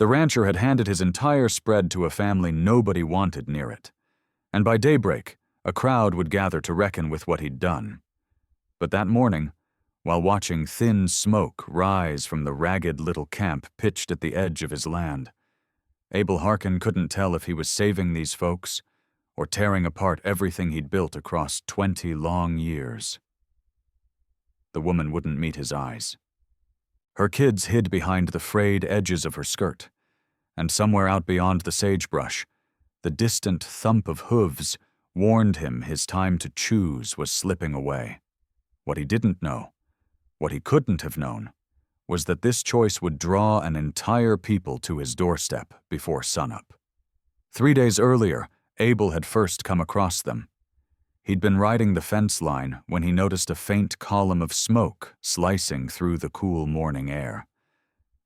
The rancher had handed his entire spread to a family nobody wanted near it, and by daybreak, a crowd would gather to reckon with what he'd done. But that morning, while watching thin smoke rise from the ragged little camp pitched at the edge of his land, Abel Harkin couldn't tell if he was saving these folks or tearing apart everything he'd built across 20 long years. The woman wouldn't meet his eyes. Her kids hid behind the frayed edges of her skirt, and somewhere out beyond the sagebrush, the distant thump of hooves warned him his time to choose was slipping away. What he didn't know, what he couldn't have known, was that this choice would draw an entire people to his doorstep before sunup. 3 days earlier, Abel had first come across them. He'd been riding the fence line when he noticed a faint column of smoke slicing through the cool morning air.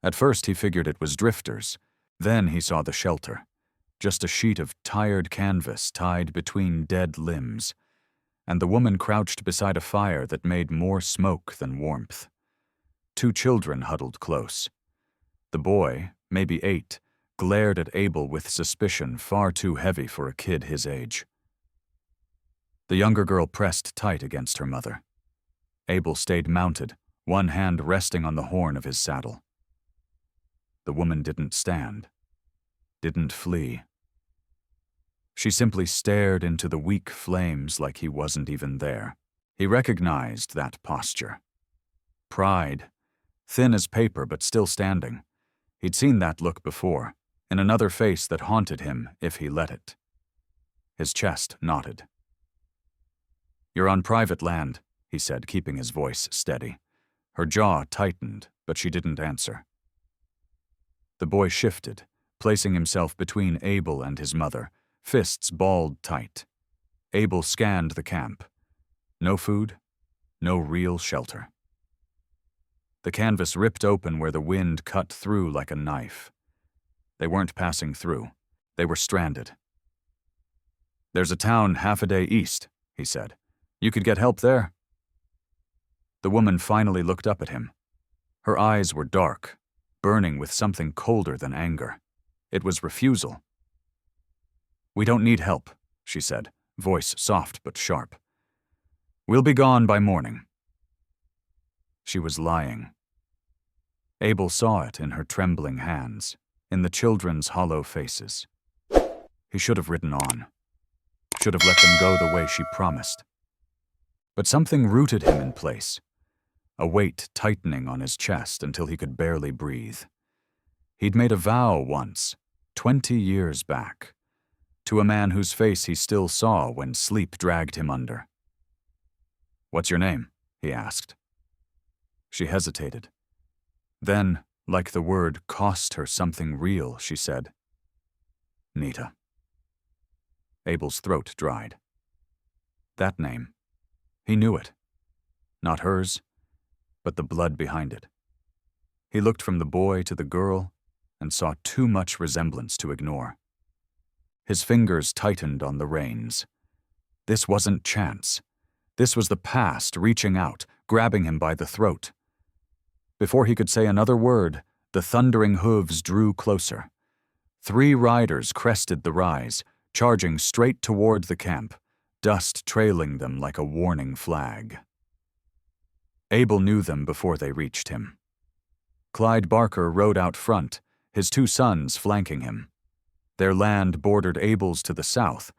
At first he figured it was drifters. Then he saw the shelter, just a sheet of tired canvas tied between dead limbs, and the woman crouched beside a fire that made more smoke than warmth. 2 children huddled close. The boy, maybe 8, glared at Abel with suspicion far too heavy for a kid his age. The younger girl pressed tight against her mother. Abel stayed mounted, one hand resting on the horn of his saddle. The woman didn't stand, didn't flee. She simply stared into the weak flames like he wasn't even there. He recognized that posture. Pride, thin as paper but still standing. He'd seen that look before, in another face that haunted him if he let it. His chest knotted. "You're on private land," he said, keeping his voice steady. Her jaw tightened, but she didn't answer. The boy shifted, placing himself between Abel and his mother, fists balled tight. Abel scanned the camp. No food, no real shelter. The canvas ripped open where the wind cut through like a knife. They weren't passing through. They were stranded. "There's a town half a day east," he said. "You could get help there." The woman finally looked up at him. Her eyes were dark, burning with something colder than anger. It was refusal. "We don't need help," she said, voice soft but sharp. "We'll be gone by morning." She was lying. Abel saw it in her trembling hands, in the children's hollow faces. He should have ridden on, should have let them go the way she promised. But something rooted him in place, a weight tightening on his chest until he could barely breathe. He'd made a vow once, 20 years back, to a man whose face he still saw when sleep dragged him under. "What's your name?" he asked. She hesitated. Then, like the word cost her something real, she said, "Nita." Abel's throat dried. That name. He knew it. Not hers, but the blood behind it. He looked from the boy to the girl and saw too much resemblance to ignore. His fingers tightened on the reins. This wasn't chance. This was the past reaching out, grabbing him by the throat. Before he could say another word, the thundering hooves drew closer. 3 riders crested the rise, charging straight toward the camp, dust trailing them like a warning flag. Abel knew them before they reached him. Clyde Barker rode out front, his 2 sons flanking him. Their land bordered Abel's to the south,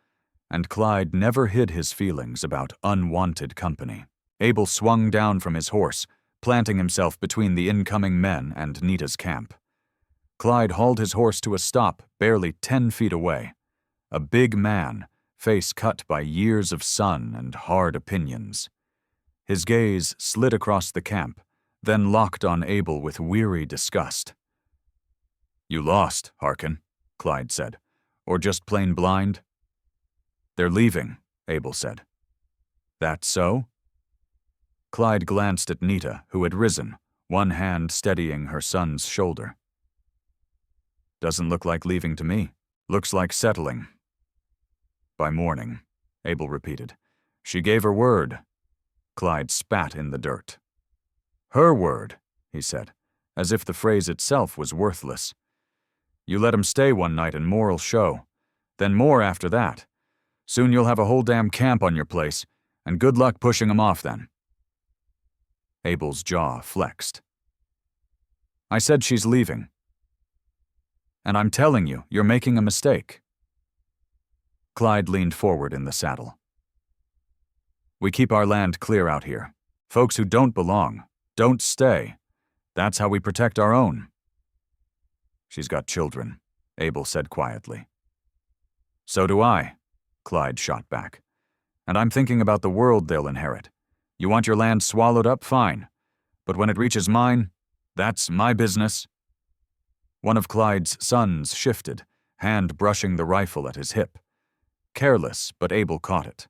and Clyde never hid his feelings about unwanted company. Abel swung down from his horse, planting himself between the incoming men and Nita's camp. Clyde hauled his horse to a stop barely 10 feet away. A big man, face cut by years of sun and hard opinions. His gaze slid across the camp, then locked on Abel with weary disgust. "You lost, Harkin," Clyde said. "Or just plain blind?" "They're leaving," Abel said. "That so?" Clyde glanced at Nita, who had risen, one hand steadying her son's shoulder. "Doesn't look like leaving to me. Looks like settling." "By morning," Abel repeated. "She gave her word." Clyde spat in the dirt. "Her word," he said, as if the phrase itself was worthless. You let 'em stay one night and more'll show. Then more after that. Soon you'll have a whole damn camp on your place, and good luck pushing 'em off then." Abel's jaw flexed. "I said she's leaving. And I'm telling you, you're making a mistake." Clyde leaned forward in the saddle. "We keep our land clear out here. Folks who don't belong, don't stay. That's how we protect our own." "She's got children," Abel said quietly. "So do I," Clyde shot back. "And I'm thinking about the world they'll inherit. You want your land swallowed up, fine. But when it reaches mine, that's my business." One of Clyde's sons shifted, hand brushing the rifle at his hip. Careless, but Abel caught it.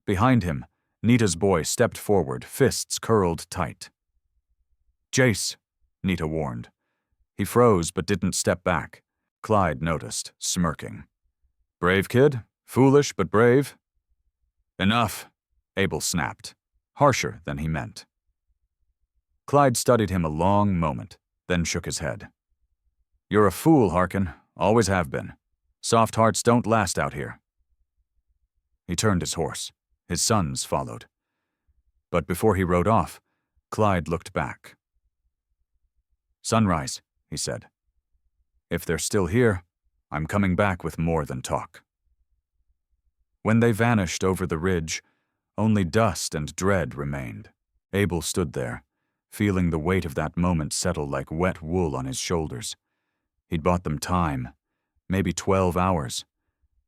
Behind him, Nita's boy stepped forward, fists curled tight. "Jace," Nita warned. He froze but didn't step back. Clyde noticed, smirking. "Brave kid? Foolish but brave?" "Enough," Abel snapped, harsher than he meant. Clyde studied him a long moment, then shook his head. "You're a fool, Harkin. Always have been. Soft hearts don't last out here." He turned his horse. His sons followed. But before he rode off, Clyde looked back. "Sunrise," he said. "If they're still here, I'm coming back with more than talk." When they vanished over the ridge, only dust and dread remained. Abel stood there, feeling the weight of that moment settle like wet wool on his shoulders. He'd bought them time, maybe 12 hours.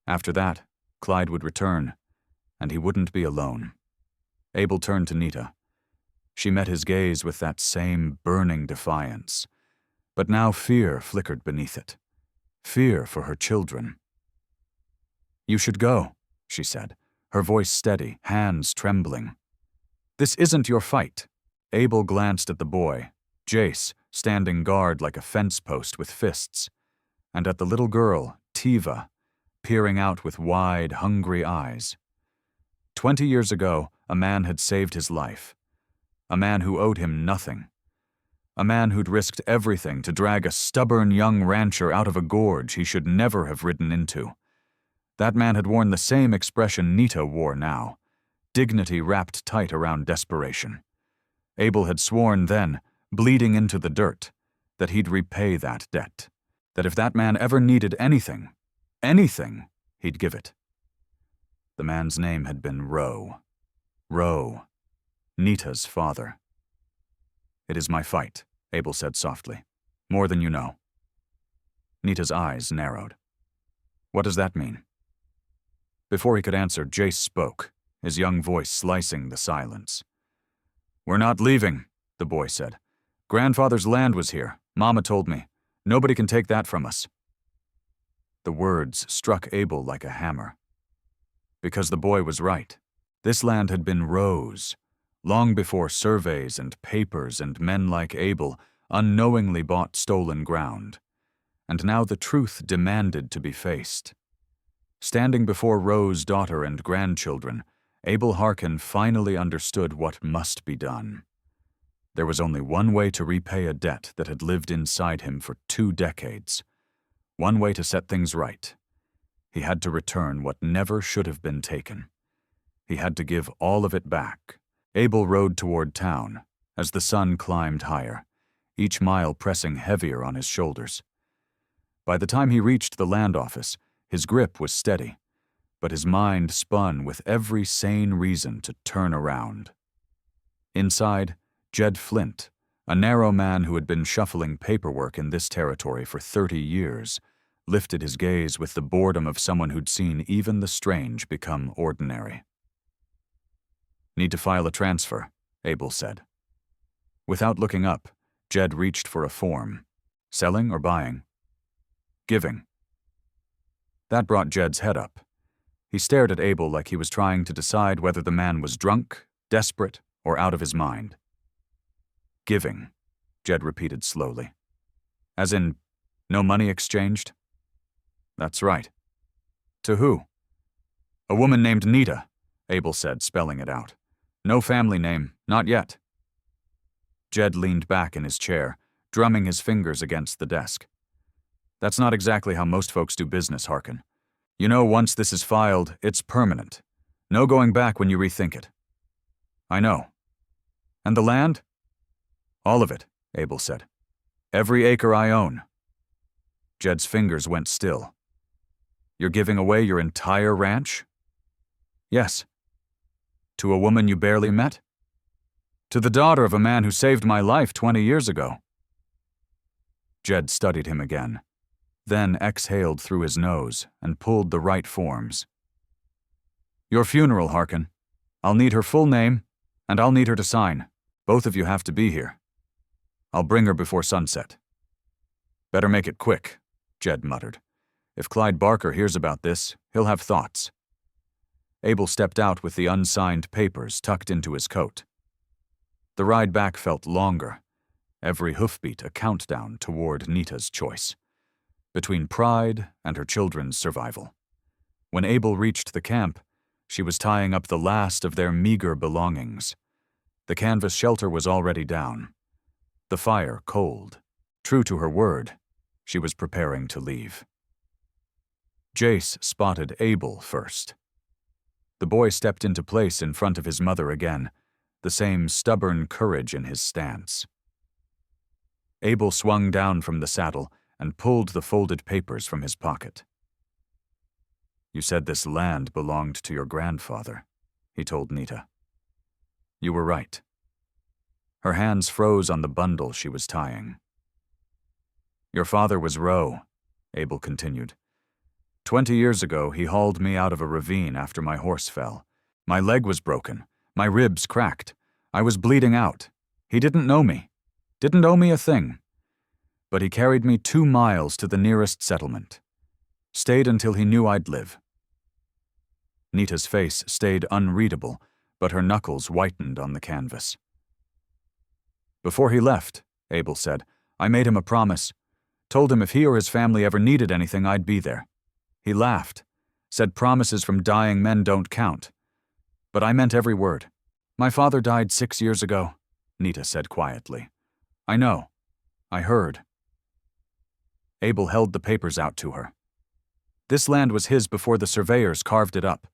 After that, Clyde would return, and he wouldn't be alone. Abel turned to Nita. She met his gaze with that same burning defiance. But now fear flickered beneath it. Fear for her children. "You should go," she said, her voice steady, hands trembling. "This isn't your fight." Abel glanced at the boy, Jace, standing guard like a fence post with fists, and at the little girl, Tiva, peering out with wide, hungry eyes. 20 years ago, a man had saved his life. A man who owed him nothing. A man who'd risked everything to drag a stubborn young rancher out of a gorge he should never have ridden into. That man had worn the same expression Nita wore now, dignity wrapped tight around desperation. Abel had sworn then, bleeding into the dirt, that he'd repay that debt, that if that man ever needed anything, he'd give it. The man's name had been Roe. Roe, Nita's father. "It is my fight," Abel said softly. "More than you know." Nita's eyes narrowed. "What does that mean?" Before he could answer, Jace spoke, his young voice slicing the silence. "We're not leaving," the boy said. "Grandfather's land was here. Mama told me. Nobody can take that from us." The words struck Abel like a hammer. Because the boy was right. This land had been Roe's, long before surveys and papers and men like Abel unknowingly bought stolen ground. And now the truth demanded to be faced. Standing before Roe's daughter and grandchildren, Abel Harkin finally understood what must be done. There was only one way to repay a debt that had lived inside him for 2 decades. One way to set things right. He had to return what never should have been taken. He had to give all of it back. Abel rode toward town as the sun climbed higher, each mile pressing heavier on his shoulders. By the time he reached the land office, his grip was steady, but his mind spun with every sane reason to turn around. Inside, Jed Flint, a narrow man who had been shuffling paperwork in this territory for 30 years, lifted his gaze with the boredom of someone who'd seen even the strange become ordinary. "Need to file a transfer," Abel said. Without looking up, Jed reached for a form. "Selling or buying?" "Giving." That brought Jed's head up. He stared at Abel like he was trying to decide whether the man was drunk, desperate, or out of his mind. "Giving," Jed repeated slowly. "As in, no money exchanged?" "That's right." "To who?" "A woman named Nita," Abel said, spelling it out. "No family name, not yet." Jed leaned back in his chair, drumming his fingers against the desk. That's not exactly how most folks do business, Harkin. You know, once this is filed, it's permanent. No going back when you rethink it. I know. And the land? All of it, Abel said. Every acre I own. Jed's fingers went still. You're giving away your entire ranch? Yes. To a woman you barely met? To the daughter of a man who saved my life 20 years ago. Jed studied him again, then exhaled through his nose and pulled the right forms. Your funeral, Harkin. I'll need her full name, and I'll need her to sign. Both of you have to be here. I'll bring her before sunset. Better make it quick, Jed muttered. If Clyde Barker hears about this, he'll have thoughts. Abel stepped out with the unsigned papers tucked into his coat. The ride back felt longer, every hoofbeat a countdown toward Nita's choice, between pride and her children's survival. When Abel reached the camp, she was tying up the last of their meager belongings. The canvas shelter was already down. The fire cold. True to her word, she was preparing to leave. Jace spotted Abel first. The boy stepped into place in front of his mother again, the same stubborn courage in his stance. Abel swung down from the saddle and pulled the folded papers from his pocket. You said this land belonged to your grandfather, he told Nita. You were right. Her hands froze on the bundle she was tying. Your father was Roe, Abel continued. 20 years ago, he hauled me out of a ravine after my horse fell. My leg was broken, my ribs cracked. I was bleeding out. He didn't know me, didn't owe me a thing. But he carried me 2 miles to the nearest settlement. Stayed until he knew I'd live. Nita's face stayed unreadable, but her knuckles whitened on the canvas. Before he left, Abel said, I made him a promise. Told him if he or his family ever needed anything, I'd be there. He laughed, said promises from dying men don't count. But I meant every word. My father died 6 years ago, Nita said quietly. I know. I heard. Abel held the papers out to her. This land was his before the surveyors carved it up,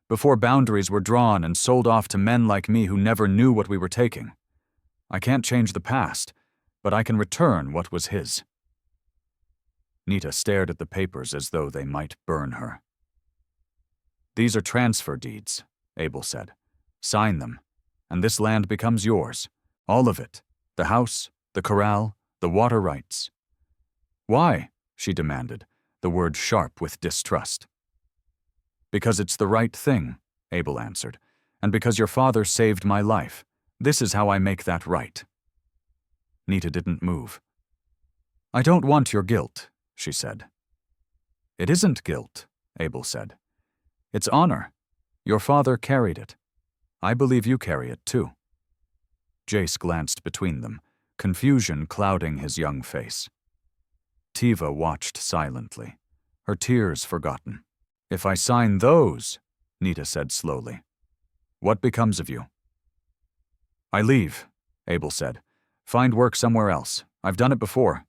before boundaries were drawn and sold off to men like me who never knew what we were taking. I can't change the past, but I can return what was his. Nita stared at the papers as though they might burn her. These are transfer deeds, Abel said. Sign them, and this land becomes yours. All of it. The house, the corral, the water rights. Why? She demanded, the word sharp with distrust. Because it's the right thing, Abel answered, and because your father saved my life. This is how I make that right. Nita didn't move. I don't want your guilt, she said. It isn't guilt, Abel said. It's honor. Your father carried it. I believe you carry it too. Jace glanced between them, confusion clouding his young face. Tiva watched silently, her tears forgotten. If I sign those, Nita said slowly, what becomes of you? I leave, Abel said. Find work somewhere else. I've done it before.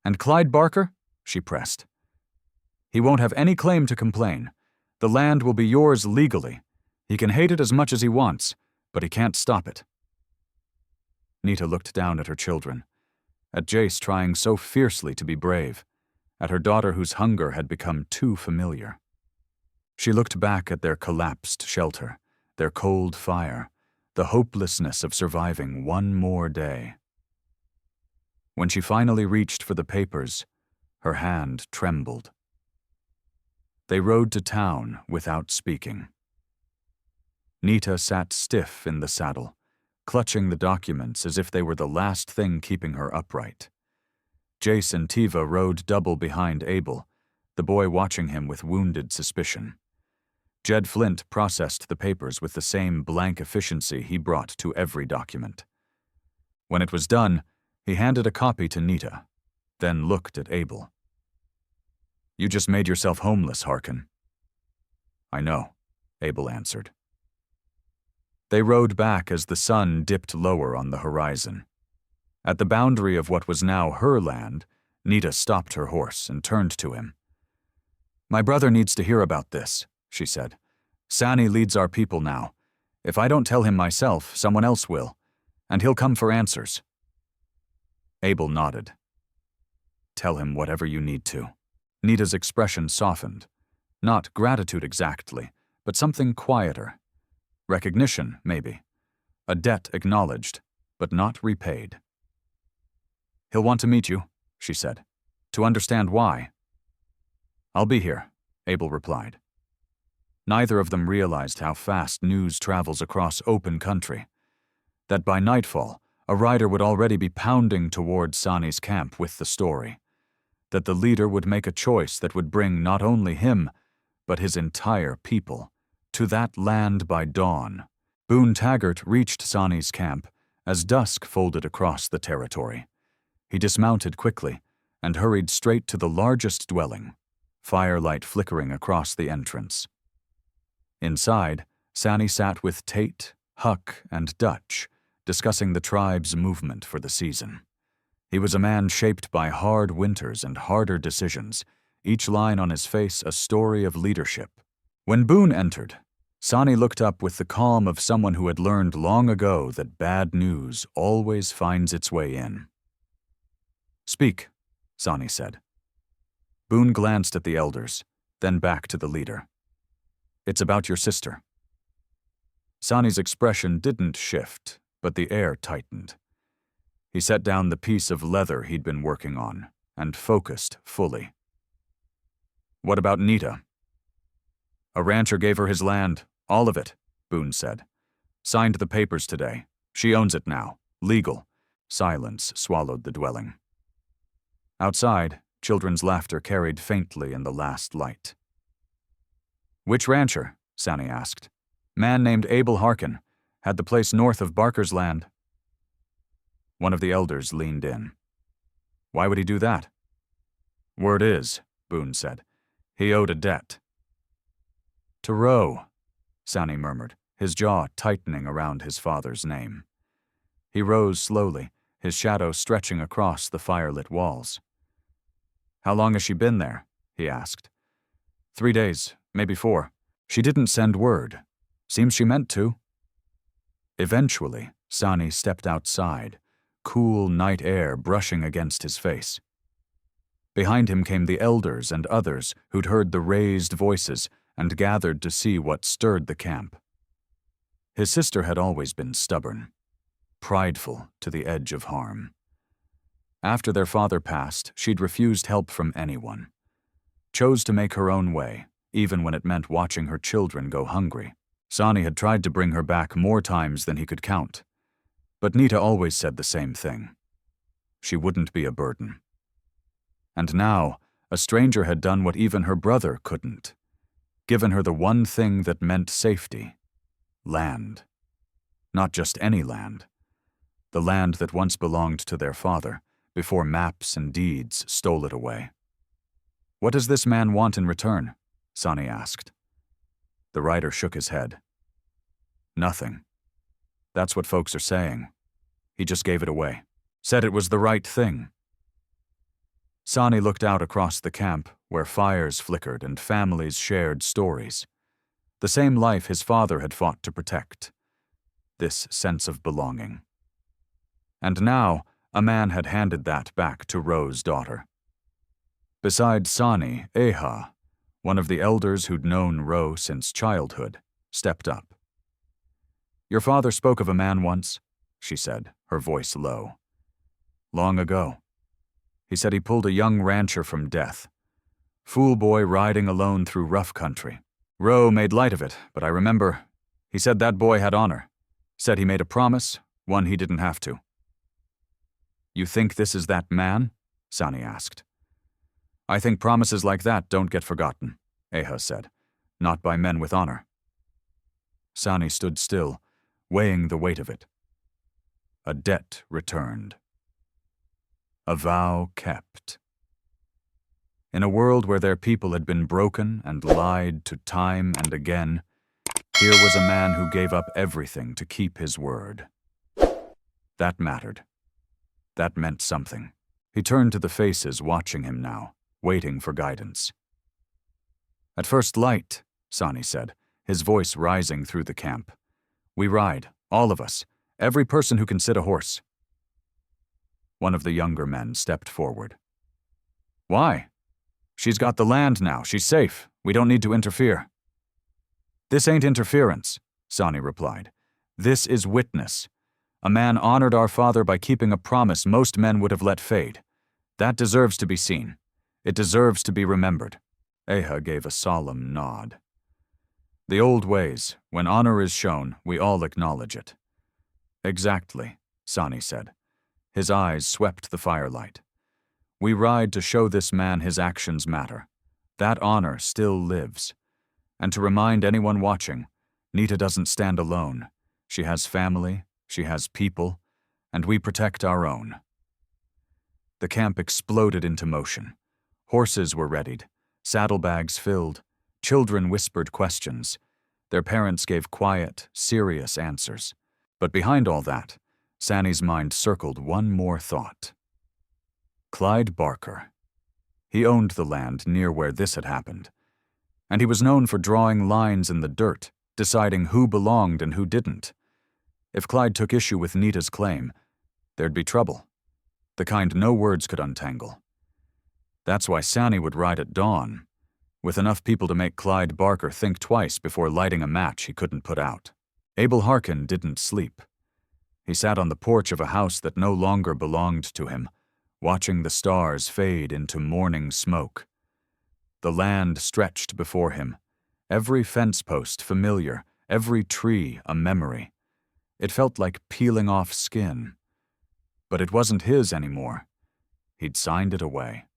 And Clyde Barker? She pressed. He won't have any claim to complain. The land will be yours legally. He can hate it as much as he wants, but he can't stop it. Nita looked down at her children, at Jace trying so fiercely to be brave, at her daughter whose hunger had become too familiar. She looked back at their collapsed shelter, their cold fire, the hopelessness of surviving one more day. When she finally reached for the papers, her hand trembled. They rode to town without speaking. Nita sat stiff in the saddle, clutching the documents as if they were the last thing keeping her upright. Jace and Tiva rode double behind Abel, the boy watching him with wounded suspicion. Jed Flint processed the papers with the same blank efficiency he brought to every document. When it was done, he handed a copy to Nita, then looked at Abel. You just made yourself homeless, Harkin. I know, Abel answered. They rode back as the sun dipped lower on the horizon. At the boundary of what was now her land, Nita stopped her horse and turned to him. "My brother needs to hear about this," she said. "Sani leads our people now. If I don't tell him myself, someone else will, and he'll come for answers." Abel nodded. "Tell him whatever you need to." Nita's expression softened. Not gratitude exactly, but something quieter. Recognition, maybe. A debt acknowledged, but not repaid. "He'll want to meet you," she said, "to understand why." "I'll be here," Abel replied. Neither of them realized how fast news travels across open country. That by nightfall, a rider would already be pounding toward Sani's camp with the story. That the leader would make a choice that would bring not only him, but his entire people, to that land by dawn. Boone Taggart reached Sani's camp as dusk folded across the territory. He dismounted quickly and hurried straight to the largest dwelling, firelight flickering across the entrance. Inside, Sani sat with Tate, Huck, and Dutch, discussing the tribe's movement for the season. He was a man shaped by hard winters and harder decisions, each line on his face a story of leadership. When Boone entered, Sani looked up with the calm of someone who had learned long ago that bad news always finds its way in. "Speak," Sani said. Boone glanced at the elders, then back to the leader. "It's about your sister." Sani's expression didn't shift, but the air tightened. He set down the piece of leather he'd been working on and focused fully. "What about Nita?" "A rancher gave her his land, all of it," Boone said. "Signed the papers today. She owns it now. Legal." Silence swallowed the dwelling. Outside, children's laughter carried faintly in the last light. "Which rancher?" Sani asked. "Man named Abel Harkin. Had the place north of Barker's land." One of the elders leaned in. "Why would he do that?" "Word is," Boone said, "he owed a debt." "To Roe," Sani murmured, his jaw tightening around his father's name. He rose slowly, his shadow stretching across the firelit walls. "How long has she been there?" he asked. 3 days, maybe 4. She didn't send word. Seems she meant to." Eventually, Sani stepped outside, cool night air brushing against his face. Behind him came the elders and others who'd heard the raised voices and gathered to see what stirred the camp. His sister had always been stubborn, prideful to the edge of harm. After their father passed, she'd refused help from anyone. Chose to make her own way, even when it meant watching her children go hungry. Sani had tried to bring her back more times than he could count. But Nita always said the same thing. She wouldn't be a burden. And now, a stranger had done what even her brother couldn't. Given her the one thing that meant safety. Land. Not just any land. The land that once belonged to their father, before maps and deeds stole it away. "What does this man want in return?" Sani asked. The rider shook his head. "Nothing. That's what folks are saying. He just gave it away. Said it was the right thing." Sani looked out across the camp, where fires flickered and families shared stories. The same life his father had fought to protect. This sense of belonging. And now, a man had handed that back to Roe's daughter. Beside Sani, Eha, one of the elders who'd known Roe since childhood, stepped up. "Your father spoke of a man once," she said, her voice low. "Long ago. He said he pulled a young rancher from death. Fool boy riding alone through rough country. Roe made light of it, but I remember, he said that boy had honor. Said he made a promise, one he didn't have to." "You think this is that man?" Sani asked. "I think promises like that don't get forgotten," Eha said. "Not by men with honor." Sani stood still, weighing the weight of it. A debt returned. A vow kept. In a world where their people had been broken and lied to time and again, here was a man who gave up everything to keep his word. That mattered. That meant something. He turned to the faces watching him now, waiting for guidance. "At first light," Sani said, his voice rising through the camp. "We ride, all of us, every person who can sit a horse." One of the younger men stepped forward. "Why? She's got the land now, she's safe, we don't need to interfere." "This ain't interference," Sani replied. "This is witness. A man honored our father by keeping a promise most men would have let fade. That deserves to be seen. It deserves to be remembered." Eha gave a solemn nod. "The old ways, when honor is shown, we all acknowledge it." "Exactly," Sani said. His eyes swept the firelight. "We ride to show this man his actions matter. That honor still lives. And to remind anyone watching, Nita doesn't stand alone. She has family, she has people, and we protect our own." The camp exploded into motion. Horses were readied, saddlebags filled, children whispered questions. Their parents gave quiet, serious answers. But behind all that, Sani's mind circled one more thought. Clyde Barker. He owned the land near where this had happened, and he was known for drawing lines in the dirt, deciding who belonged and who didn't. If Clyde took issue with Nita's claim, there'd be trouble, the kind no words could untangle. That's why Sani would ride at dawn, with enough people to make Clyde Barker think twice before lighting a match he couldn't put out. Abel Harkin didn't sleep. He sat on the porch of a house that no longer belonged to him, watching the stars fade into morning smoke. The land stretched before him, every fence post familiar, every tree a memory. It felt like peeling off skin. But it wasn't his anymore. He'd signed it away.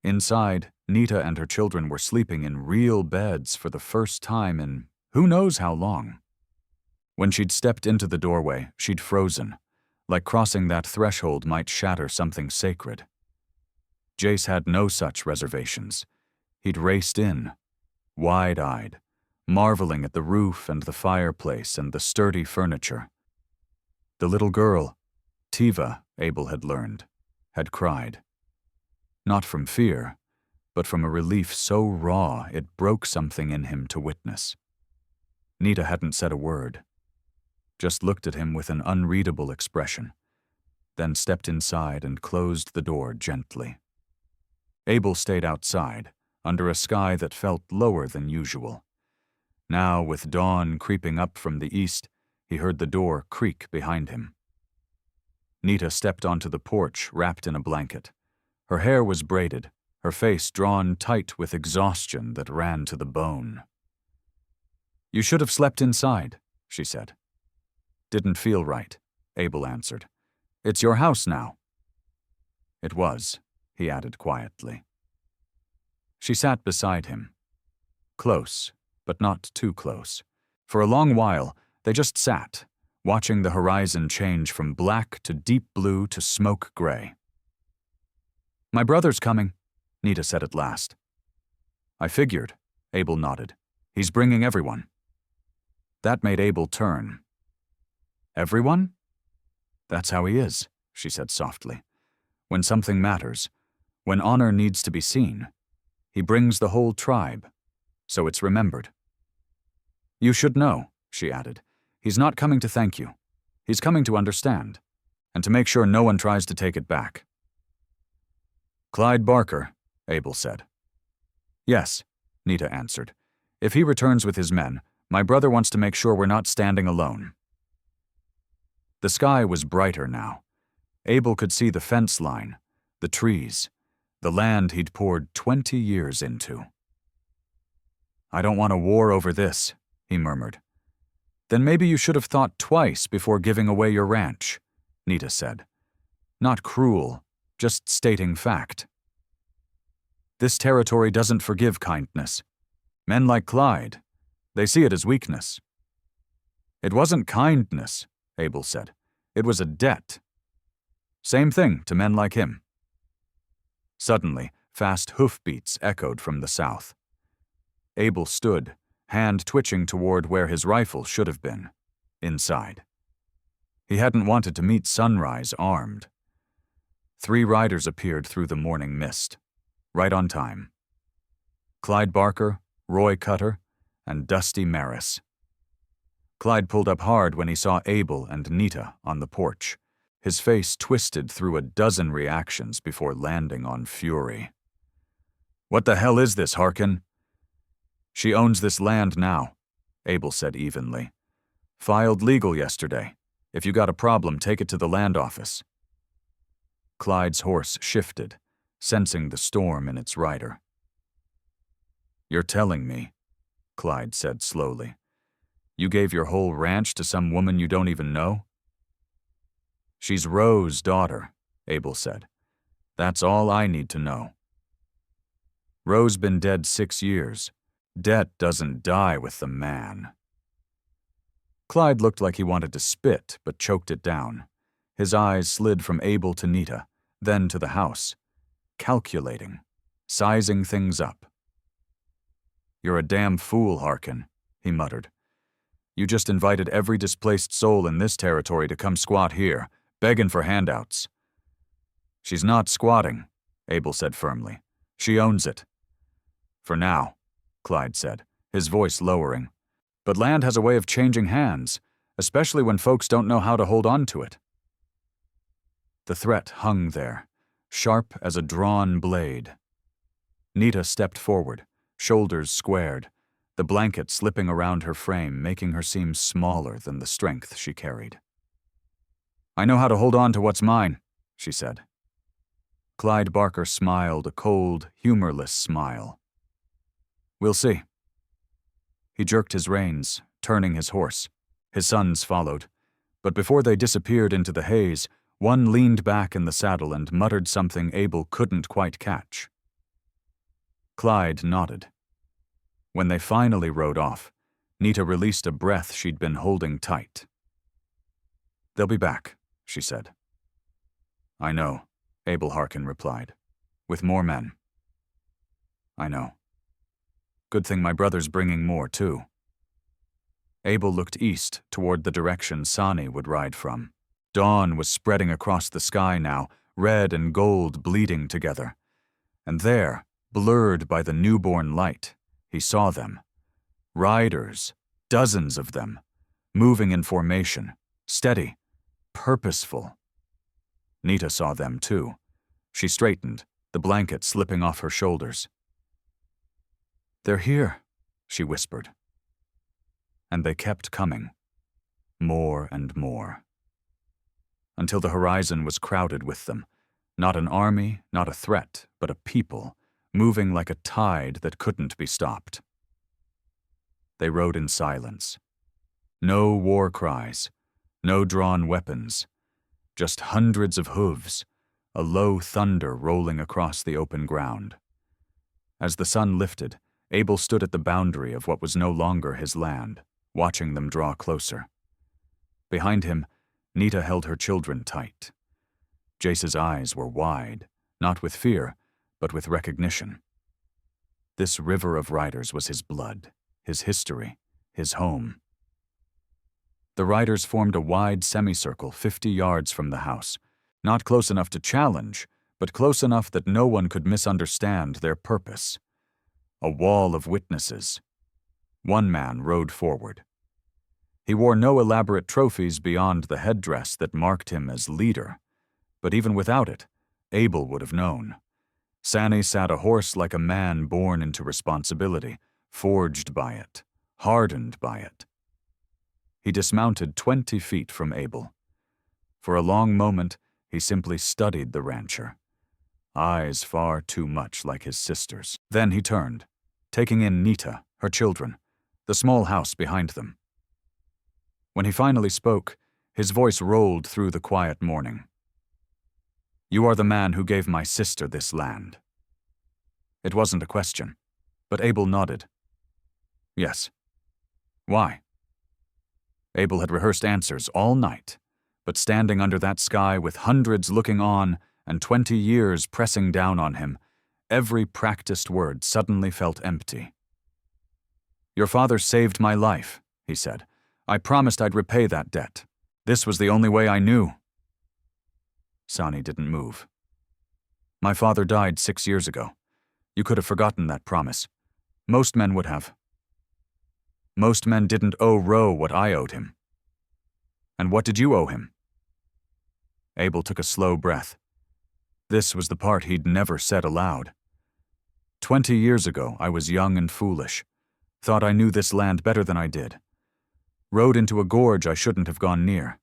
Inside, Nita and her children were sleeping in real beds for the first time in who knows how long. When she'd stepped into the doorway, she'd frozen, like crossing that threshold might shatter something sacred. Jace had no such reservations. He'd raced in, wide-eyed, marveling at the roof and the fireplace and the sturdy furniture. The little girl, Tiva, Abel had learned, had cried. Not from fear, but from a relief so raw it broke something in him to witness. Nita hadn't said a word, just looked at him with an unreadable expression, then stepped inside and closed the door gently. Abel stayed outside, under a sky that felt lower than usual. Now, with dawn creeping up from the east, he heard the door creak behind him. Nita stepped onto the porch, wrapped in a blanket. Her hair was braided, her face drawn tight with exhaustion that ran to the bone. "You should have slept inside," she said. "Didn't feel right," Abel answered. "It's your house now." "It was," he added quietly. She sat beside him. Close, but not too close. For a long while, they just sat, watching the horizon change from black to deep blue to smoke gray. "My brother's coming," Nita said at last. "I figured," Abel nodded. "He's bringing everyone." That made Abel turn. "Everyone?" "That's how he is," she said softly. "When something matters, when honor needs to be seen, he brings the whole tribe, so it's remembered." "You should know," she added. "He's not coming to thank you. He's coming to understand, and to make sure no one tries to take it back." "Clyde Barker," Abel said. "Yes," Nita answered. "If he returns with his men, my brother wants to make sure we're not standing alone." The sky was brighter now. Abel could see the fence line, the trees, the land he'd poured 20 years into. "I don't want a war over this," he murmured. "Then maybe you should have thought twice before giving away your ranch," Nita said. "Not cruel, just stating fact. This territory doesn't forgive kindness. Men like Clyde, they see it as weakness." "It wasn't kindness," Abel said. "It was a debt. Same thing to men like him." Suddenly, fast hoofbeats echoed from the south. Abel stood, hand twitching toward where his rifle should have been, inside. He hadn't wanted to meet sunrise armed. 3 riders appeared through the morning mist, right on time. Clyde Barker, Roy Cutter, and Dusty Maris. Clyde pulled up hard when he saw Abel and Nita on the porch. His face twisted through a dozen reactions before landing on fury. "What the hell is this, Harkin?" "She owns this land now," Abel said evenly. "Filed legal yesterday. If you got a problem, take it to the land office." Clyde's horse shifted, sensing the storm in its rider. "You're telling me," Clyde said slowly, "you gave your whole ranch to some woman you don't even know?" "She's Roe's daughter," Abel said. "That's all I need to know." "Roe's been dead 6 years. Debt doesn't die with the man." Clyde looked like he wanted to spit, but choked it down. His eyes slid from Abel to Nita, then to the house, calculating, sizing things up. "You're a damn fool, Harkin," he muttered. "You just invited every displaced soul in this territory to come squat here, begging for handouts." "She's not squatting," Abel said firmly. "She owns it." "For now," Clyde said, his voice lowering. "But land has a way of changing hands, especially when folks don't know how to hold on to it." The threat hung there, sharp as a drawn blade. Nita stepped forward, shoulders squared, the blanket slipping around her frame, making her seem smaller than the strength she carried. "I know how to hold on to what's mine," she said. Clyde Barker smiled a cold, humorless smile. "We'll see." He jerked his reins, turning his horse. His sons followed, but before they disappeared into the haze, one leaned back in the saddle and muttered something Abel couldn't quite catch. Clyde nodded. When they finally rode off, Nita released a breath she'd been holding tight. "They'll be back," she said. "I know," Abel Harkin replied, "with more men." "I know. Good thing my brother's bringing more, too." Abel looked east toward the direction Sani would ride from. Dawn was spreading across the sky now, red and gold bleeding together. And there, blurred by the newborn light, he saw them. Riders, dozens of them, moving in formation, steady, purposeful. Nita saw them too. She straightened, the blanket slipping off her shoulders. "They're here," she whispered. And they kept coming, more and more, until the horizon was crowded with them, not an army, not a threat, but a people, moving like a tide that couldn't be stopped. They rode in silence. No war cries, no drawn weapons, just hundreds of hooves, a low thunder rolling across the open ground. As the sun lifted, Abel stood at the boundary of what was no longer his land, watching them draw closer. Behind him, Nita held her children tight. Jace's eyes were wide, not with fear, but with recognition. This river of riders was his blood, his history, his home. The riders formed a wide semicircle 50 yards from the house, not close enough to challenge, but close enough that no one could misunderstand their purpose. A wall of witnesses. One man rode forward. He wore no elaborate trophies beyond the headdress that marked him as leader, but even without it, Abel would have known. Sani sat a horse like a man born into responsibility, forged by it, hardened by it. He dismounted 20 feet from Abel. For a long moment, he simply studied the rancher, eyes far too much like his sister's. Then he turned, taking in Nita, her children, the small house behind them. When he finally spoke, his voice rolled through the quiet morning. "You are the man who gave my sister this land." It wasn't a question, but Abel nodded. "Yes." "Why?" Abel had rehearsed answers all night, but standing under that sky with hundreds looking on and 20 years pressing down on him, every practiced word suddenly felt empty. "Your father saved my life," he said. "I promised I'd repay that debt. This was the only way I knew." Sani didn't move. My father died 6 years ago. You could have forgotten that promise. Most men would have. Most men didn't owe Roe what I owed him. And what did you owe him? Abel took a slow breath. This was the part he'd never said aloud. 20 years ago, I was young and foolish. Thought I knew this land better than I did. Rode into a gorge I shouldn't have gone near.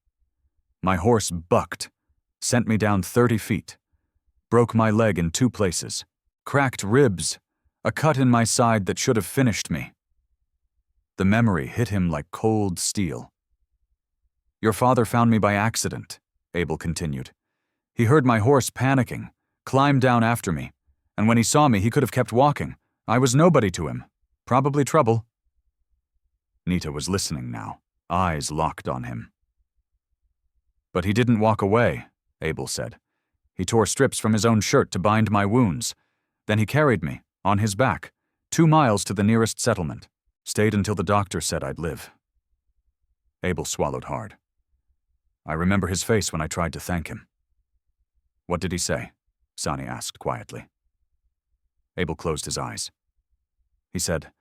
My horse bucked, sent me down 30 feet, broke my leg in 2 places, cracked ribs, a cut in my side that should have finished me. The memory hit him like cold steel. Your father found me by accident, Abel continued. He heard my horse panicking, climbed down after me, and when he saw me, he could have kept walking. I was nobody to him. Probably trouble. Nita was listening now, eyes locked on him. But he didn't walk away, Abel said. He tore strips from his own shirt to bind my wounds. Then he carried me, on his back, 2 miles to the nearest settlement. Stayed until the doctor said I'd live. Abel swallowed hard. I remember his face when I tried to thank him. What did he say? Sani asked quietly. Abel closed his eyes. He said,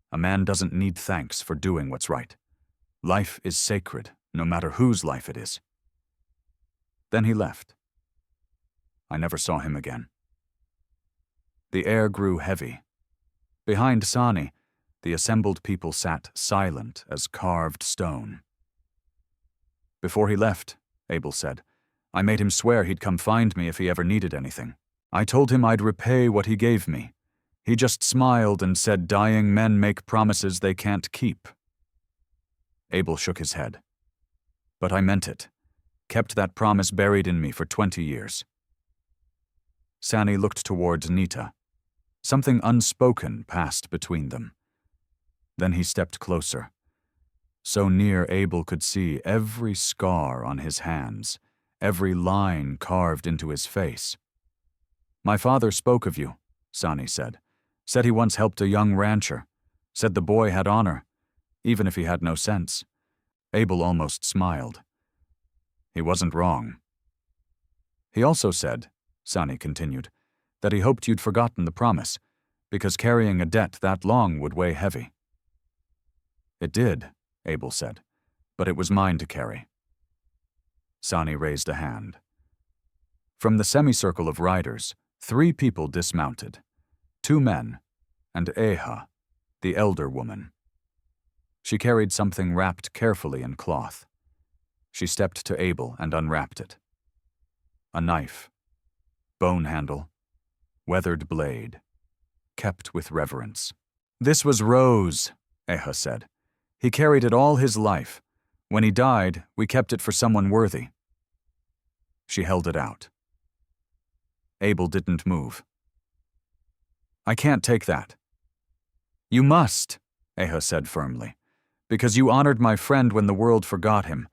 a man doesn't need thanks for doing what's right. Life is sacred, no matter whose life it is. Then he left. I never saw him again. The air grew heavy. Behind Sani, the assembled people sat silent as carved stone. Before he left, Abel said, I made him swear he'd come find me if he ever needed anything. I told him I'd repay what he gave me. He just smiled and said dying men make promises they can't keep. Abel shook his head. But I meant it. Kept that promise buried in me for 20 years. Sani looked towards Nita. Something unspoken passed between them. Then he stepped closer. So near Abel could see every scar on his hands, every line carved into his face. My father spoke of you, Sani said. Said he once helped a young rancher. Said the boy had honor, even if he had no sense. Abel almost smiled. He wasn't wrong. He also said, Sani continued, that he hoped you'd forgotten the promise, because carrying a debt that long would weigh heavy. It did, Abel said, but it was mine to carry. Sani raised a hand. From the semicircle of riders, 3 people dismounted, 2 men, and Eha, the elder woman. She carried something wrapped carefully in cloth. She stepped to Abel and unwrapped it. A knife, bone handle, weathered blade, kept with reverence. This was Rose, Eha said. He carried it all his life. When he died, we kept it for someone worthy. She held it out. Abel didn't move. I can't take that. You must, Eha said firmly, because you honored my friend when the world forgot him.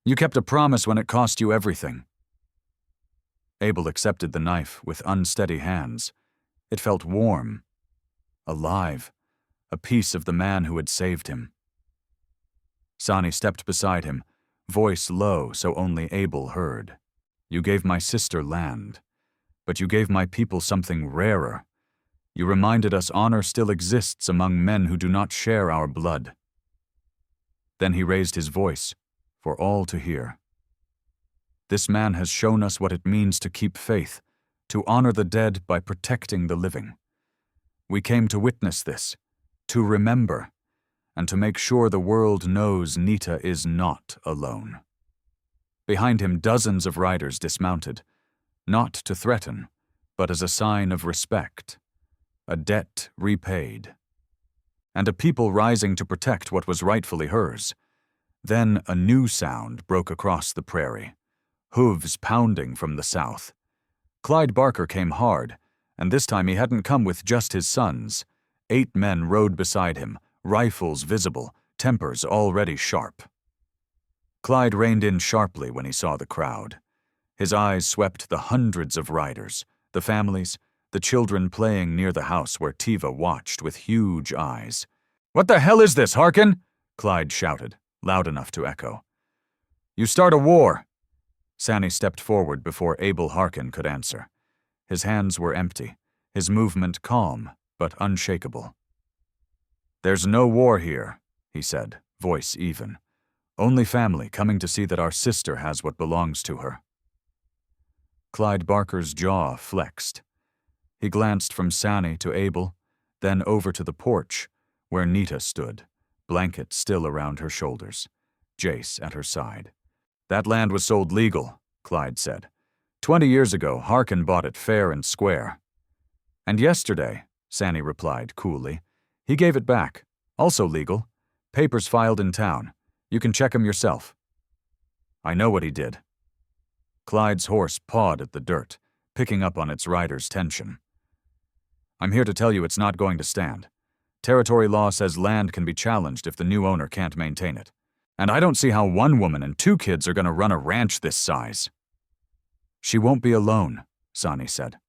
You kept a promise when it cost you everything. Abel accepted the knife with unsteady hands. It felt warm, alive, a piece of the man who had saved him. Sani stepped beside him, voice low so only Abel heard. You gave my sister land, but you gave my people something rarer. You reminded us honor still exists among men who do not share our blood. Then he raised his voice, for all to hear. This man has shown us what it means to keep faith, to honor the dead by protecting the living. We came to witness this, to remember, and to make sure the world knows Nita is not alone. Behind him, dozens of riders dismounted, not to threaten, but as a sign of respect, a debt repaid, and a people rising to protect what was rightfully hers. Then a new sound broke across the prairie, hooves pounding from the south. Clyde Barker came hard, and this time he hadn't come with just his sons. 8 men rode beside him, rifles visible, tempers already sharp. Clyde reined in sharply when he saw the crowd. His eyes swept the hundreds of riders, the families, the children playing near the house where Tiva watched with huge eyes. "What the hell is this, Harkin?" Clyde shouted, loud enough to echo. "You start a war." Sani stepped forward before Abel Harkin could answer. His hands were empty, his movement calm but unshakable. "There's no war here," he said, voice even. "Only family coming to see that our sister has what belongs to her." Clyde Barker's jaw flexed. He glanced from Sanny to Abel, then over to the porch, where Nita stood, blanket still around her shoulders, Jace at her side. "That land was sold legal," Clyde said. 20 years ago, Harkin bought it fair and square." "And yesterday," Sanny replied coolly, "he gave it back. Also legal. Papers filed in town. You can check him yourself." "I know what he did." Clyde's horse pawed at the dirt, picking up on its rider's tension. "I'm here to tell you it's not going to stand. Territory law says land can be challenged if the new owner can't maintain it. And I don't see how one woman and 2 kids are going to run a ranch this size." "She won't be alone," Sanny said.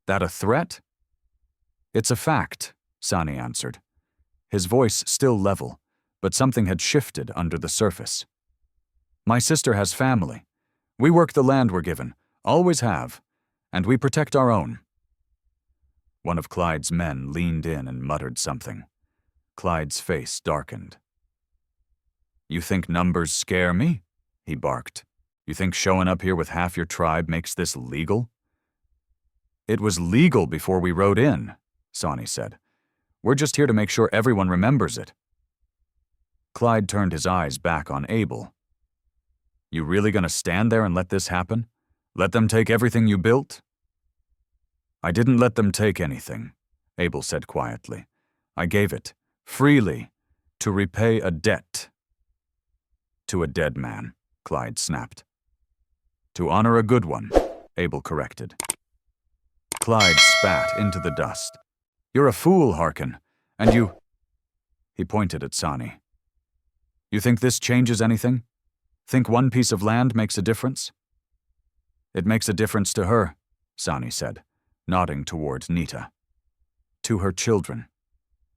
"That a threat?" "It's a fact," Sanny answered. His voice still level, but something had shifted under the surface. "My sister has family. We work the land we're given, always have, and we protect our own." One of Clyde's men leaned in and muttered something. Clyde's face darkened. "You think numbers scare me?" he barked. "You think showing up here with half your tribe makes this legal?" "It was legal before we rode in," Sanny said. "We're just here to make sure everyone remembers it." Clyde turned his eyes back on Abel. "You really gonna stand there and let this happen? Let them take everything you built?" "I didn't let them take anything," Abel said quietly. "I gave it, freely, to repay a debt." "To a dead man," Clyde snapped. "To honor a good one," Abel corrected. Clyde spat into the dust. "You're a fool, Harkin, and you—" He pointed at Sanny. "You think this changes anything? Think one piece of land makes a difference?" "It makes a difference to her," Sanny said, nodding toward Nita. "To her children.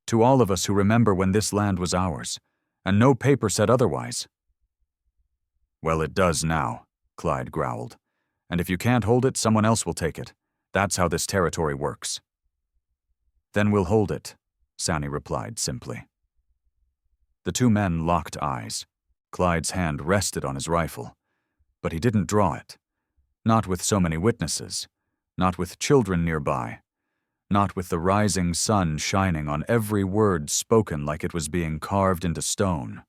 To all of us who remember when this land was ours, and no paper said otherwise." "Well, it does now," Clyde growled. "And if you can't hold it, someone else will take it. That's how this territory works." "Then we'll hold it," Sanny replied simply. The 2 men locked eyes. Clyde's hand rested on his rifle, but he didn't draw it. Not with so many witnesses, not with children nearby, not with the rising sun shining on every word spoken like it was being carved into stone.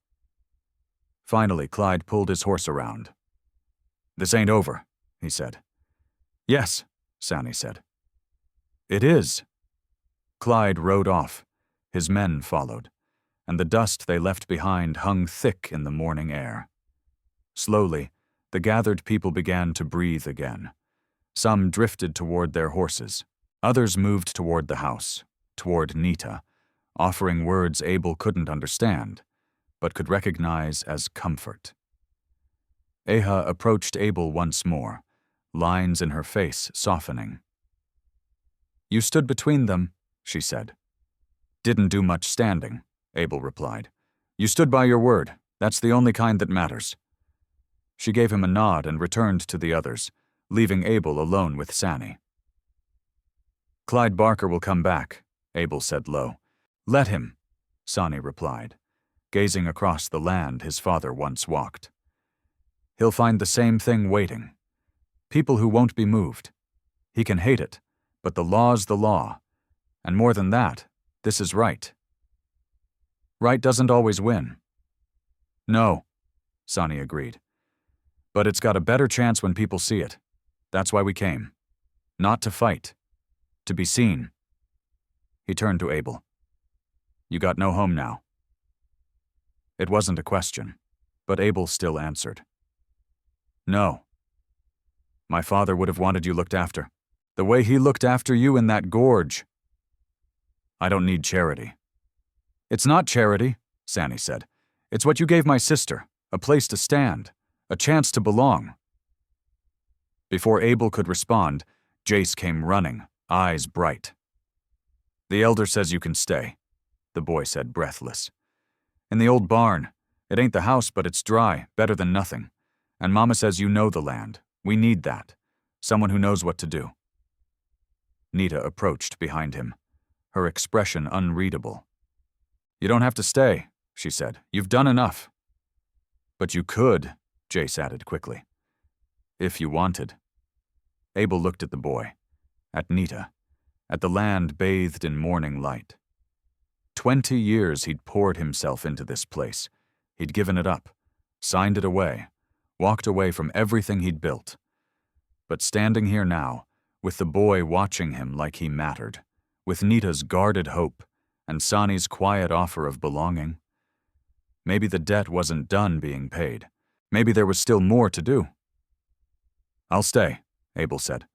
Finally, Clyde pulled his horse around. "This ain't over," he said. "Yes," Sanny said. "It is." Clyde rode off. His men followed, and the dust they left behind hung thick in the morning air. Slowly, the gathered people began to breathe again. Some drifted toward their horses. Others moved toward the house, toward Nita, offering words Abel couldn't understand, but could recognize as comfort. Eha approached Abel once more, lines in her face softening. "You stood between them," she said. "Didn't do much standing," Abel replied. "You stood by your word. That's the only kind that matters." She gave him a nod and returned to the others, leaving Abel alone with Sanny. "Clyde Barker will come back," Abel said low. "Let him," Sanny replied, gazing across the land his father once walked. "He'll find the same thing waiting. People who won't be moved. He can hate it, but the law's the law. And more than that, this is right. Right doesn't always win." "No," Sanny agreed. "But it's got a better chance when people see it. That's why we came. Not to fight. To be seen." He turned to Abel. "You got no home now?" It wasn't a question, but Abel still answered. "No. My father would have wanted you looked after. The way he looked after you in that gorge." "I don't need charity." "It's not charity," Sanny said. "It's what you gave my sister, a place to stand, a chance to belong." Before Abel could respond, Jace came running, eyes bright. "The elder says you can stay," the boy said, breathless. "In the old barn. It ain't the house, but it's dry, better than nothing. And Mama says you know the land. We need that. Someone who knows what to do." Nita approached behind him, her expression unreadable. "You don't have to stay," she said. "You've done enough." "But you could," Jace added quickly. "If you wanted." Abel looked at the boy, at Nita, at the land bathed in morning light. 20 years he'd poured himself into this place. He'd given it up, signed it away, walked away from everything he'd built. But standing here now, with the boy watching him like he mattered, with Nita's guarded hope and Sani's quiet offer of belonging, maybe the debt wasn't done being paid. Maybe there was still more to do. "I'll stay," Abel said.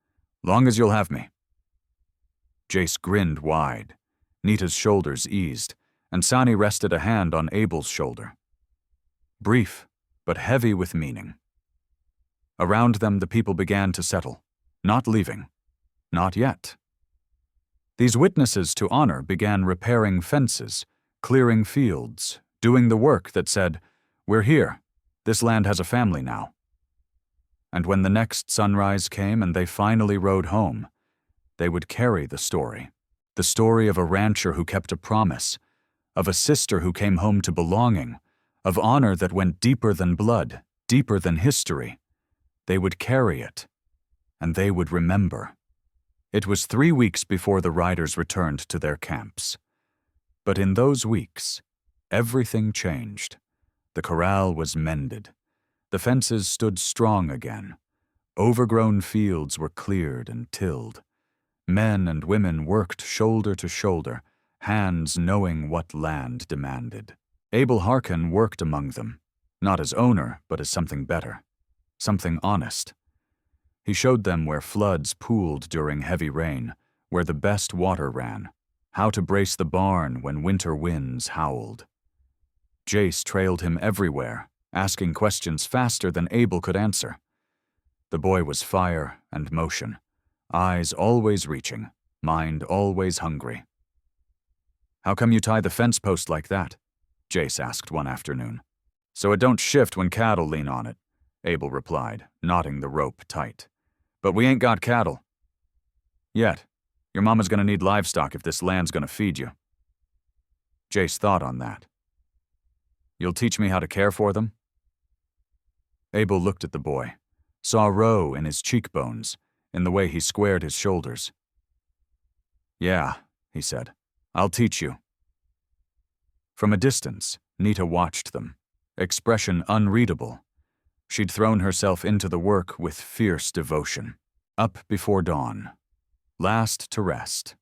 "Long as you'll have me." Jace grinned wide. Nita's shoulders eased, and Sani rested a hand on Abel's shoulder. Brief, but heavy with meaning. Around them the people began to settle, not leaving. Not yet. These witnesses to honor began repairing fences, clearing fields, doing the work that said, "We're here. This land has a family now." And when the next sunrise came and they finally rode home, they would carry the story of a rancher who kept a promise, of a sister who came home to belonging, of honor that went deeper than blood, deeper than history. They would carry it, and they would remember. It was 3 weeks before the riders returned to their camps. But in those weeks, everything changed. The corral was mended. The fences stood strong again. Overgrown fields were cleared and tilled. Men and women worked shoulder to shoulder, hands knowing what land demanded. Abel Harkin worked among them, not as owner, but as something better, something honest. He showed them where floods pooled during heavy rain, where the best water ran, how to brace the barn when winter winds howled. Jace trailed him everywhere, asking questions faster than Abel could answer. The boy was fire and motion, eyes always reaching, mind always hungry. "How come you tie the fence post like that?" Jace asked one afternoon. "So it don't shift when cattle lean on it," Abel replied, knotting the rope tight. "But we ain't got cattle. Yet. Your mama's gonna need livestock if this land's gonna feed you." Jace thought on that. "You'll teach me how to care for them?" Abel looked at the boy, saw row in his cheekbones, in the way he squared his shoulders. "Yeah," he said, "I'll teach you." From a distance, Nita watched them, expression unreadable. She'd thrown herself into the work with fierce devotion, up before dawn, last to rest.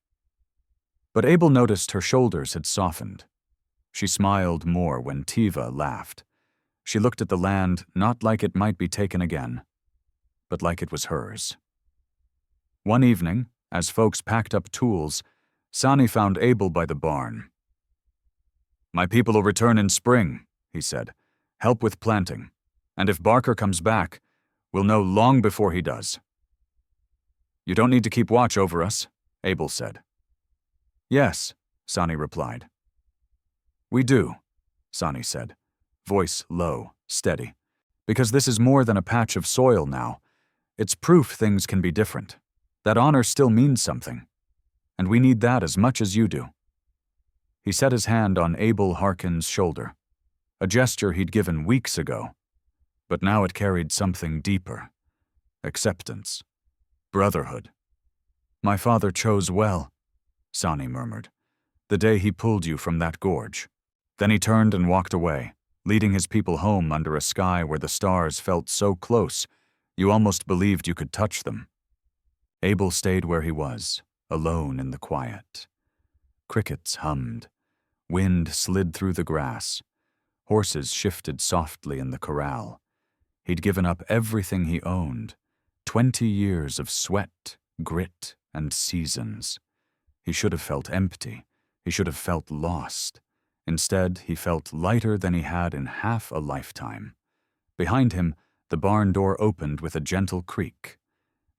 But Abel noticed her shoulders had softened. She smiled more when Tiva laughed. She looked at the land not like it might be taken again, but like it was hers. One evening, as folks packed up tools, Sani found Abel by the barn. "My people'll return in spring," he said. "Help with planting. And if Barker comes back, we'll know long before he does." "You don't need to keep watch over us," Abel said. "Yes," Sani replied. "We do," Sani said, voice low, steady. "Because this is more than a patch of soil now. It's proof things can be different. That honor still means something. And we need that as much as you do." He set his hand on Abel Harkin's shoulder, a gesture he'd given weeks ago. But now it carried something deeper. Acceptance. Brotherhood. "My father chose well," Sani murmured, "the day he pulled you from that gorge." Then he turned and walked away, leading his people home under a sky where the stars felt so close, you almost believed you could touch them. Abel stayed where he was, alone in the quiet. Crickets hummed. Wind slid through the grass. Horses shifted softly in the corral. He'd given up everything he owned, 20 years of sweat, grit, and seasons. He should have felt empty. He should have felt lost. Instead, he felt lighter than he had in half a lifetime. Behind him, the barn door opened with a gentle creak.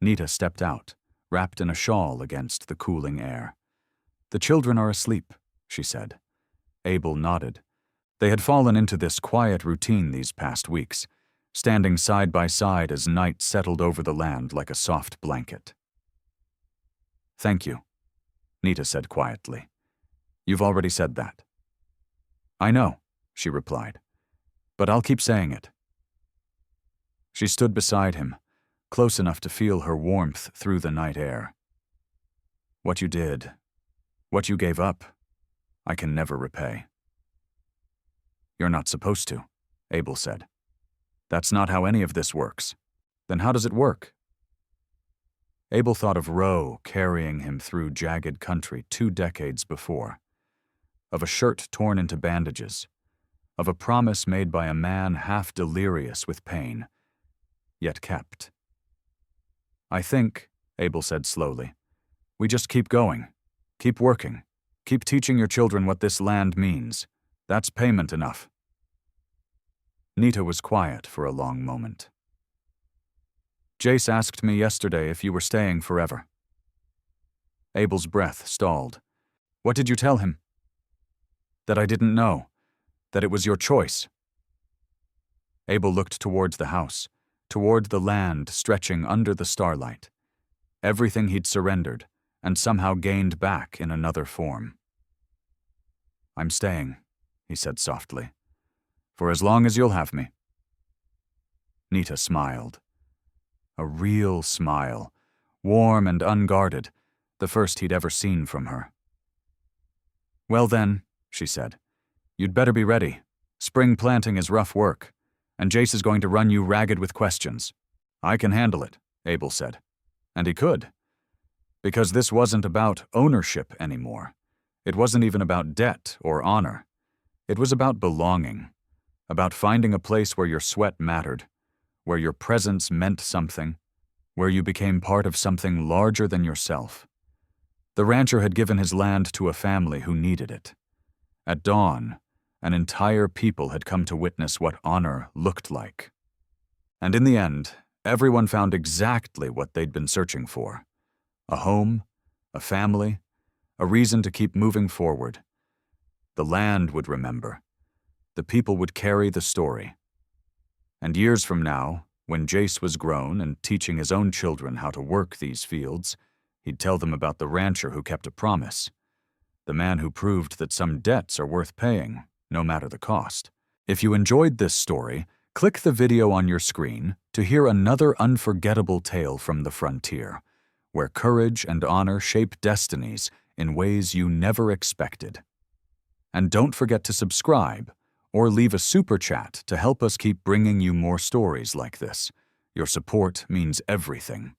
Nita stepped out, wrapped in a shawl against the cooling air. "The children are asleep," she said. Abel nodded. They had fallen into this quiet routine these past weeks, standing side by side as night settled over the land like a soft blanket. Thank you, Nita said quietly. You've already said that. I know, she replied, but I'll keep saying it. She stood beside him, close enough to feel her warmth through the night air. What you did, what you gave up, I can never repay. You're not supposed to, Abel said. That's not how any of this works. Then how does it work? Abel thought of Roe carrying him through jagged country 2 decades before, of a shirt torn into bandages, of a promise made by a man half delirious with pain, yet kept. I think, Abel said slowly, we just keep going, keep working, keep teaching your children what this land means. That's payment enough. Nita was quiet for a long moment. Jace asked me yesterday if you were staying forever. Abel's breath stalled. What did you tell him? That I didn't know, that it was your choice. Abel looked towards the house, toward the land stretching under the starlight, everything he'd surrendered and somehow gained back in another form. I'm staying, he said softly, for as long as you'll have me. Nita smiled. A real smile, warm and unguarded, the first he'd ever seen from her. Well then, she said, you'd better be ready. Spring planting is rough work, and Jace is going to run you ragged with questions. I can handle it, Abel said. And he could. Because this wasn't about ownership anymore. It wasn't even about debt or honor. It was about belonging, about finding a place where your sweat mattered, where your presence meant something, where you became part of something larger than yourself. The rancher had given his land to a family who needed it. At dawn, an entire people had come to witness what honor looked like. And in the end, everyone found exactly what they'd been searching for. A home, a family, a reason to keep moving forward. The land would remember. The people would carry the story. And years from now, when Jace was grown and teaching his own children how to work these fields, he'd tell them about the rancher who kept a promise, the man who proved that some debts are worth paying, no matter the cost. If you enjoyed this story, click the video on your screen to hear another unforgettable tale from the frontier, where courage and honor shape destinies in ways you never expected. And don't forget to subscribe or leave a super chat to help us keep bringing you more stories like this. Your support means everything.